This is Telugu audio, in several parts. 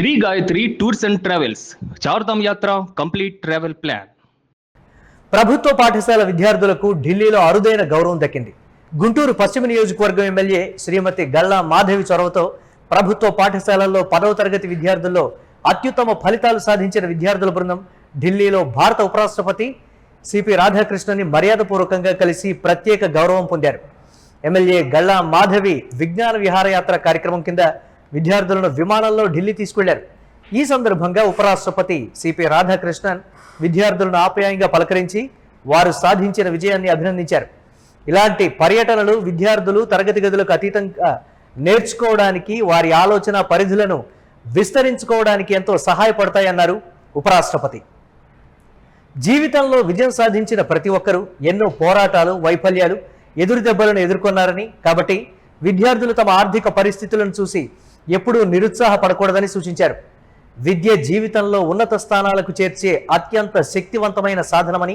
Shri Gayatri tours and travels Chardham యాత్ర కంప్లీట్ ట్రావెల్ ప్లాన్. ప్రభుత్వ పాఠశాల విద్యార్థులకు ఢిల్లీలో అరుదైన గౌరవం దక్కింది. గుంటూరు పశ్చిమ నియోజకవర్గం ఎమ్మెల్యే శ్రీమతి గల్లా మాధవి చొరవతో ప్రభుత్వ పాఠశాలల్లో 10వ తరగతి విద్యార్థుల్లో అత్యుత్తమ ఫలితాలు సాధించిన విద్యార్థుల బృందం ఢిల్లీలో భారత ఉపరాష్ట్రపతి సిపి రాధాకృష్ణన్ని మర్యాదపూర్వకంగా కలిసి ప్రత్యేక గౌరవం పొందారు. ఎమ్మెల్యే గల్లా మాధవి విజ్ఞాన విహారయాత్ర కార్యక్రమం కింద విద్యార్థులను విమానంలో ఢిల్లీ తీసుకెళ్లారు. ఈ సందర్భంగా ఉపరాష్ట్రపతి సిపి రాధాకృష్ణన్ విద్యార్థులను ఆప్యాయంగా పలకరించి వారు సాధించిన విజయాన్ని అభినందించారు. ఇలాంటి పర్యటనలు విద్యార్థులు తరగతి గదులకు అతీతంగా నేర్చుకోవడానికి, వారి ఆలోచన పరిధులను విస్తరించుకోవడానికి ఎంతో సహాయపడతాయన్నారు ఉపరాష్ట్రపతి. జీవితంలో విజయం సాధించిన ప్రతి ఒక్కరూ ఎన్నో పోరాటాలు, వైఫల్యాలు, ఎదురు దెబ్బలను ఎదుర్కొన్నారని, కాబట్టి విద్యార్థులు తమ ఆర్థిక పరిస్థితులను చూసి ఎప్పుడూ నిరుత్సాహపడకూడదని సూచించారు. విద్య జీవితంలో ఉన్నత స్థానాలకు చేర్చే అత్యంత శక్తివంతమైన సాధనమని,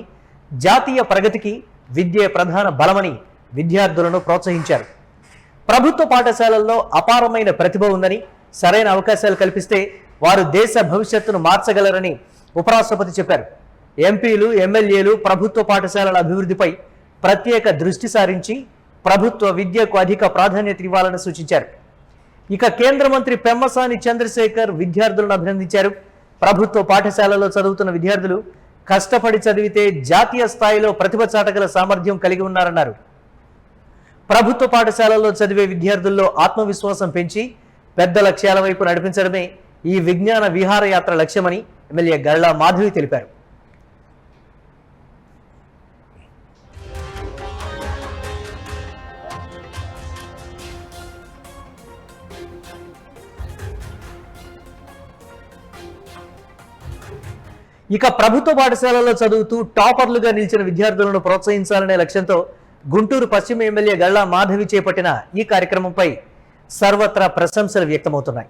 జాతీయ ప్రగతికి విద్యే ప్రధాన బలమని విద్యార్థులను ప్రోత్సహించారు. ప్రభుత్వ పాఠశాలల్లో అపారమైన ప్రతిభ ఉందని, సరైన అవకాశాలు కల్పిస్తే వారు దేశ భవిష్యత్తును మార్చగలరని ఉపరాష్ట్రపతి చెప్పారు. ఎంపీలు, ఎమ్మెల్యేలు ప్రభుత్వ పాఠశాలల అభివృద్ధిపై ప్రత్యేక దృష్టి సారించి ప్రభుత్వ విద్యకు అధిక ప్రాధాన్యత ఇవ్వాలని సూచించారు. ఇక కేంద్ర మంత్రి పెమ్మసాని చంద్రశేఖర్ విద్యార్థులను అభినందించారు. ప్రభుత్వ పాఠశాలలో చదువుతున్న విద్యార్థులు కష్టపడి చదివితే జాతీయ స్థాయిలో ప్రతిభ చాటగల సామర్థ్యం కలిగి ఉన్నారన్నారు. ప్రభుత్వ పాఠశాలల్లో చదివే విద్యార్థుల్లో ఆత్మవిశ్వాసం పెంచి పెద్ద లక్ష్యాల వైపు నడిపించడమే ఈ విజ్ఞాన విహారయాత్ర లక్ష్యమని ఎమ్మెల్యే గల్లా మాధవి తెలిపారు. ఇక ప్రభుత్వ పాఠశాలలో చదువుతూ టాపర్లుగా నిలిచిన విద్యార్థులను ప్రోత్సహించాలనే లక్ష్యంతో గుంటూరు పశ్చిమ ఎమ్మెల్యే గల్లా మాధవి చేపట్టిన ఈ కార్యక్రమంపై సర్వత్రా ప్రశంసలు వ్యక్తమవుతున్నాయి.